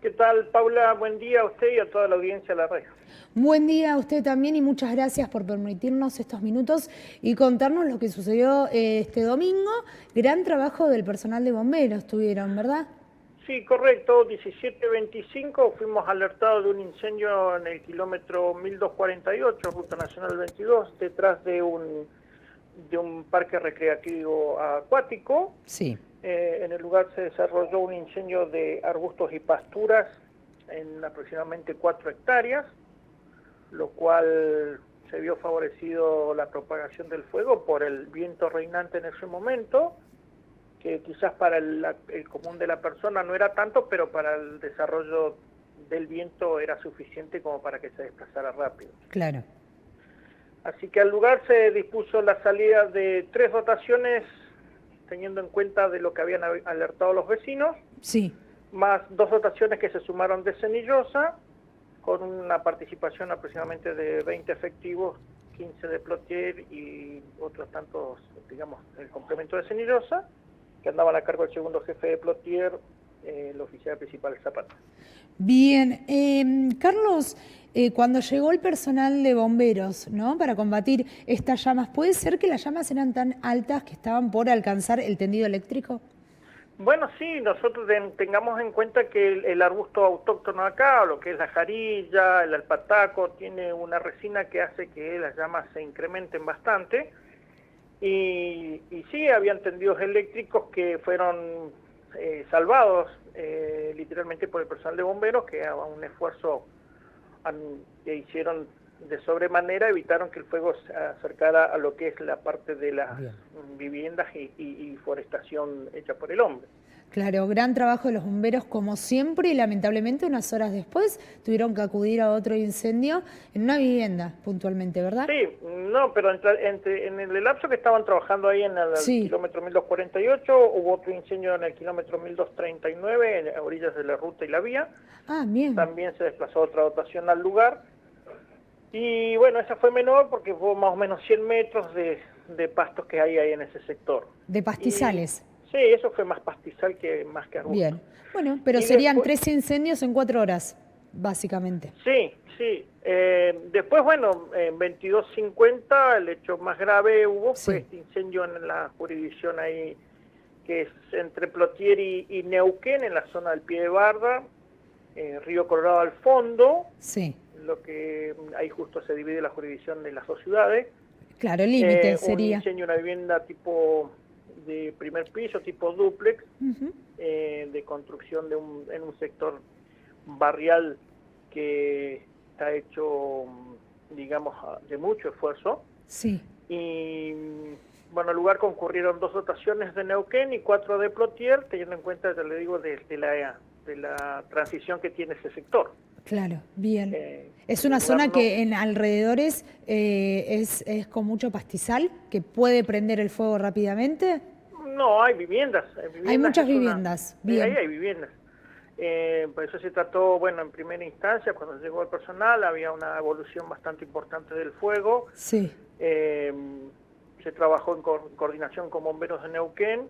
¿Qué tal, Paula? Buen día a usted y a toda la audiencia de la radio. Buen día a usted también y muchas gracias por permitirnos estos minutos y contarnos lo que sucedió este domingo. Gran trabajo del personal de bomberos tuvieron, ¿verdad? Sí, correcto, 17:25 fuimos alertados de un incendio en el kilómetro 1248, Ruta Nacional 22, detrás de un parque recreativo acuático. Sí. En el lugar se desarrolló un incendio de arbustos y pasturas en aproximadamente 4 hectáreas, lo cual se vio favorecido la propagación del fuego por el viento reinante en ese momento, que quizás para el común de la persona no era tanto, pero para el desarrollo del viento era suficiente como para que se desplazara rápido. Claro. Así que al lugar se dispuso la salida de 3 dotaciones, teniendo en cuenta de lo que habían alertado los vecinos, Sí. más 2 dotaciones que se sumaron de Cenillosa, con una participación aproximadamente de 20 efectivos, 15 de Plotier y otros tantos, digamos, el complemento de Cenillosa, que andaban a cargo del segundo jefe de Plotier, el oficial principal Zapata. Bien. Carlos, cuando llegó el personal de bomberos, ¿no?, para combatir estas llamas, ¿puede ser que las llamas eran tan altas que estaban por alcanzar el tendido eléctrico? Bueno, sí, nosotros tengamos en cuenta que el arbusto autóctono acá, lo que es la jarilla, el alpataco, tiene una resina que hace que las llamas se incrementen bastante. Y sí, habían tendidos eléctricos que fueron salvados literalmente por el personal de bomberos, que a un esfuerzo que hicieron de sobremanera evitaron que el fuego se acercara a lo que es la parte de las viviendas y forestación hecha por el hombre. Claro, gran trabajo de los bomberos como siempre y lamentablemente unas horas después tuvieron que acudir a otro incendio en una vivienda puntualmente, ¿verdad? Sí, no, pero en el lapso que estaban trabajando ahí en el kilómetro 1248 hubo otro incendio en el kilómetro 1239 en orillas de la ruta y la vía. Ah, bien. También se desplazó otra dotación al lugar. Y bueno, esa fue menor porque fue más o menos 100 metros de pastos que hay ahí en ese sector. De pastizales. Sí, eso fue más pastizal que más que arbusto. Bien. Bueno, pero serían 3 incendios en 4 horas, básicamente. Sí, sí. Después, bueno, en 22:50 el hecho más grave fue este incendio en la jurisdicción ahí, que es entre Plotier y Neuquén, en la zona del Pie de Barda, Río Colorado al fondo. Sí. Lo que ahí justo se divide la jurisdicción de las dos ciudades. Claro, el límite sería. Un incendio, una vivienda tipo de primer piso, tipo dúplex, de construcción en un sector barrial que está hecho, digamos, de mucho esfuerzo. Sí. Y bueno, al lugar concurrieron 2 dotaciones de Neuquén y 4 de Plotier, teniendo en cuenta, ya le digo, de la transición que tiene ese sector. Claro, bien. ¿Es una zona que en alrededores es con mucho pastizal, que puede prender el fuego rápidamente? No, hay viviendas. Hay muchas viviendas, bien. Ahí hay viviendas. Por eso se trató, bueno, en primera instancia, cuando llegó el personal, había una evolución bastante importante del fuego. Sí. Se trabajó en coordinación con bomberos de Neuquén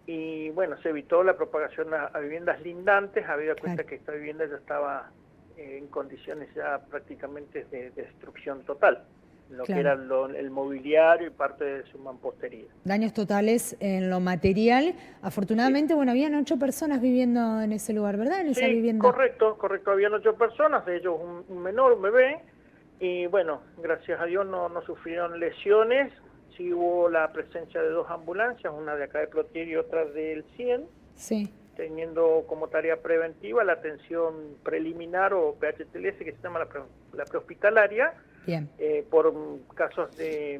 y, bueno, se evitó la propagación a viviendas lindantes, habida cuenta que esta vivienda ya estaba en condiciones ya prácticamente de destrucción total, lo que era el mobiliario y parte de su mampostería. Daños totales en lo material. Afortunadamente, bueno, habían 8 personas viviendo en ese lugar, ¿verdad? En esa vivienda. Correcto, habían 8 personas, de ellos un menor, un bebé, y bueno, gracias a Dios no sufrieron lesiones. Sí hubo la presencia de 2 ambulancias, una de acá de Plotier y otra del 100. Sí. Teniendo como tarea preventiva la atención preliminar o PHTLS, que se llama la prehospitalaria. Bien. Por casos de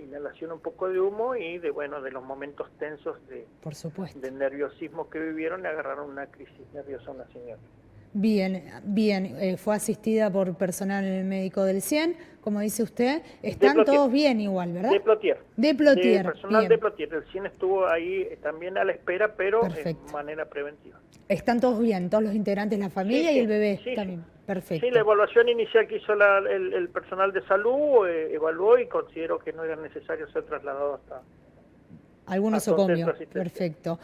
inhalación un poco de humo y de los momentos tensos por supuesto, de nerviosismo que vivieron y agarraron una crisis nerviosa a una señora. Bien, bien. Fue asistida por personal médico del 100, como dice usted. Están todos bien igual, ¿verdad? De Plotier. De Plotier. Personal bien. De Plotier. El 100 estuvo ahí también a la espera, pero de manera preventiva. Están todos bien, todos los integrantes de la familia y el bebé también. Perfecto. Sí, la evaluación inicial que hizo el personal de salud evaluó y consideró que no era necesario ser trasladado algún hasta un centro osocomio. asistencial. Perfecto.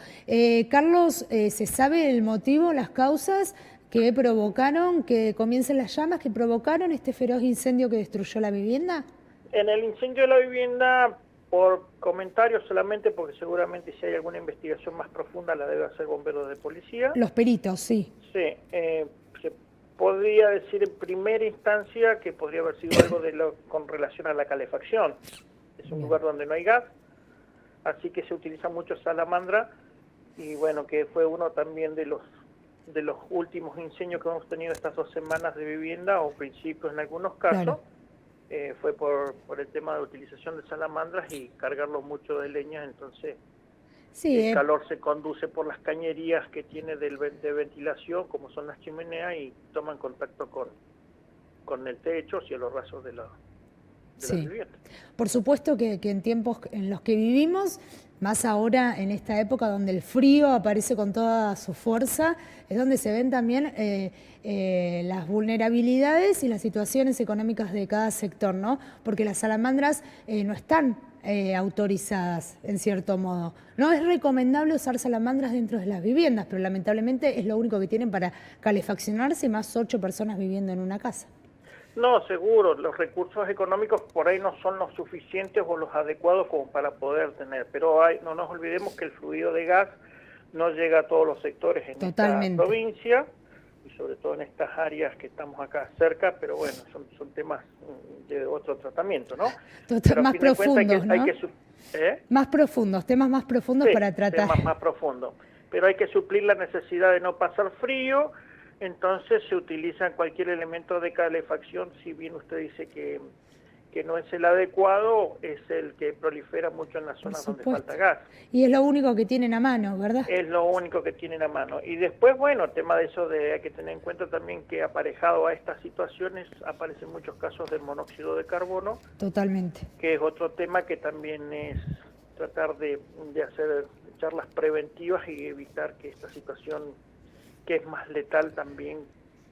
Carlos, ¿se sabe el motivo, las causas que provocaron que comiencen las llamas, que provocaron este feroz incendio que destruyó la vivienda? En el incendio de la vivienda, por comentarios solamente, porque seguramente si hay alguna investigación más profunda la debe hacer bomberos de policía. Los peritos, sí. Sí, se podría decir en primera instancia que podría haber sido algo con relación a la calefacción. Es un lugar donde no hay gas, así que se utiliza mucho salamandra, y bueno, que fue uno también de los últimos incendios que hemos tenido estas 2 semanas de vivienda, o principios en algunos casos. Claro. Fue por el tema de utilización de salamandras y cargarlo mucho de leña, entonces Sí, el calor se conduce por las cañerías que tiene de ventilación, como son las chimeneas, y toman contacto con el techo y los rasos de la vivienda. Por supuesto que en tiempos en los que vivimos, más ahora en esta época donde el frío aparece con toda su fuerza, es donde se ven también las vulnerabilidades y las situaciones económicas de cada sector, ¿no? Porque las salamandras no están autorizadas, en cierto modo. No es recomendable usar salamandras dentro de las viviendas, pero lamentablemente es lo único que tienen para calefaccionarse, más 8 personas viviendo en una casa. No, seguro, los recursos económicos por ahí no son los suficientes o los adecuados como para poder tener, pero no nos olvidemos que el fluido de gas no llega a todos los sectores en esta provincia, y sobre todo en estas áreas que estamos acá cerca, pero bueno, son temas de otro tratamiento, ¿no? Más profundos, ¿no? Más profundos, temas más profundos para tratar. Temas más profundos, pero hay que suplir la necesidad de no pasar frío. Entonces se utiliza cualquier elemento de calefacción, si bien usted dice que no es el adecuado, es el que prolifera mucho en las zonas donde falta gas. Y es lo único que tienen a mano, ¿verdad? Es lo único que tienen a mano. Y después, bueno, el tema de eso hay que tener en cuenta también que aparejado a estas situaciones aparecen muchos casos del monóxido de carbono. Totalmente. Que es otro tema que también es tratar de hacer charlas preventivas y evitar que esta situación, que es más letal también,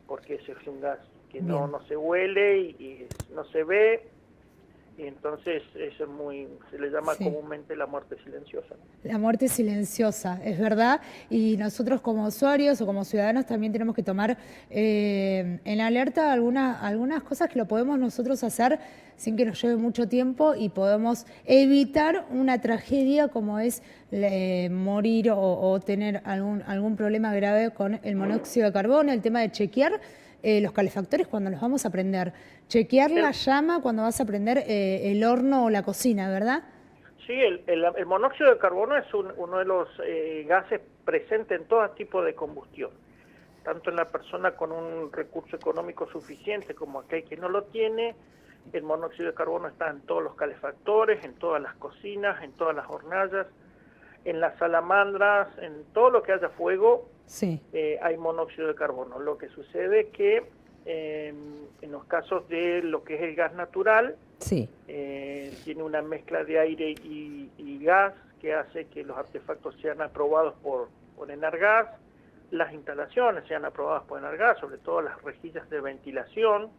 porque ese es un gas que no se huele y no se ve, y entonces eso es se le llama comúnmente la muerte silenciosa. La muerte silenciosa, es verdad, y nosotros como usuarios o como ciudadanos también tenemos que tomar en alerta algunas cosas que lo podemos nosotros hacer sin que nos lleve mucho tiempo y podemos evitar una tragedia como es morir o tener algún problema grave con el monóxido de carbono, el tema de chequear los calefactores cuando los vamos a prender, chequear la llama cuando vas a prender el horno o la cocina, ¿verdad? Sí, el monóxido de carbono es uno de los gases presentes en todo tipo de combustión, tanto en la persona con un recurso económico suficiente como aquel que no lo tiene. El monóxido de carbono está en todos los calefactores, en todas las cocinas, en todas las hornallas, en las salamandras, en todo lo que haya fuego. Hay monóxido de carbono. Lo que sucede es que en los casos de lo que es el gas natural, tiene una mezcla de aire y gas que hace que los artefactos sean aprobados por Enargas, las instalaciones sean aprobadas por Enargas, sobre todo las rejillas de ventilación,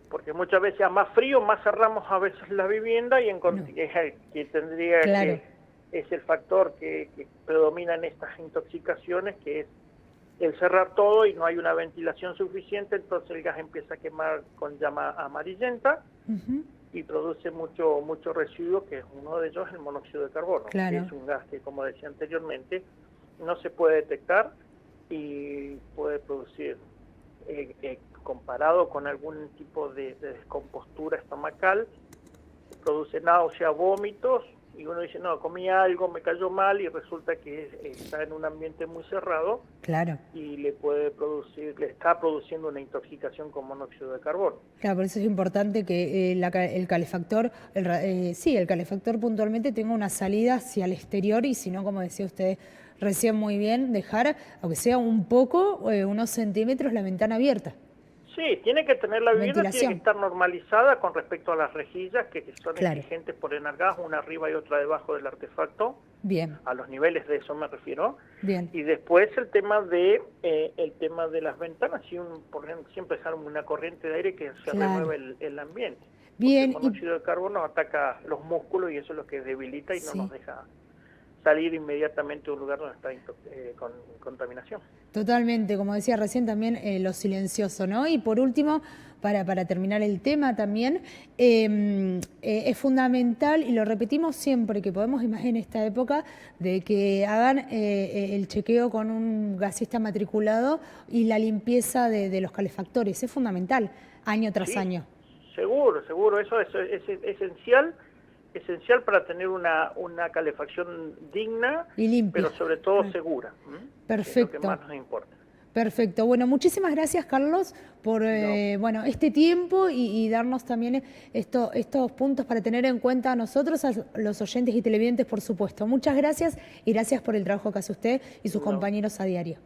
porque muchas veces a más frío, más cerramos a veces la vivienda y es el que tendría que... es el factor que predomina en estas intoxicaciones, que es el cerrar todo y no hay una ventilación suficiente, entonces el gas empieza a quemar con llama amarillenta y produce mucho residuo, que es uno de ellos el monóxido de carbono, que es un gas que, como decía anteriormente, no se puede detectar y puede producir, comparado con algún tipo de descompostura estomacal, produce náusea, vómitos, y uno dice, no, comí algo, me cayó mal, y resulta que está en un ambiente muy cerrado y le está produciendo una intoxicación con monóxido de carbono. Claro, por eso es importante que el calefactor, el calefactor puntualmente tenga una salida hacia el exterior, y si no, como decía usted recién muy bien, dejar, aunque sea un poco, unos centímetros, la ventana abierta. Sí, tiene que tener la vivienda, tiene que estar normalizada con respecto a las rejillas que son exigentes por Enargas, una arriba y otra debajo del artefacto. A los niveles de eso me refiero. Y después el tema de las ventanas, por ejemplo, siempre dejar una corriente de aire que se remueve el ambiente. El monóxido de carbono ataca los músculos y eso es lo que debilita y no nos deja salir inmediatamente de un lugar donde está con contaminación. Totalmente, como decía recién también lo silencioso, ¿no? Y por último, para terminar el tema también, es fundamental, y lo repetimos siempre, que podemos imaginar en esta época, de que hagan el chequeo con un gasista matriculado y la limpieza de los calefactores. Es fundamental, año tras año. Seguro, eso es esencial para tener una calefacción digna y limpia, pero sobre todo segura. Perfecto. Es lo que más nos importa. Perfecto. Bueno, muchísimas gracias, Carlos, por bueno, este tiempo y darnos también estos puntos para tener en cuenta a nosotros, a los oyentes y televidentes, por supuesto. Muchas gracias y gracias por el trabajo que hace usted y sus compañeros a diario.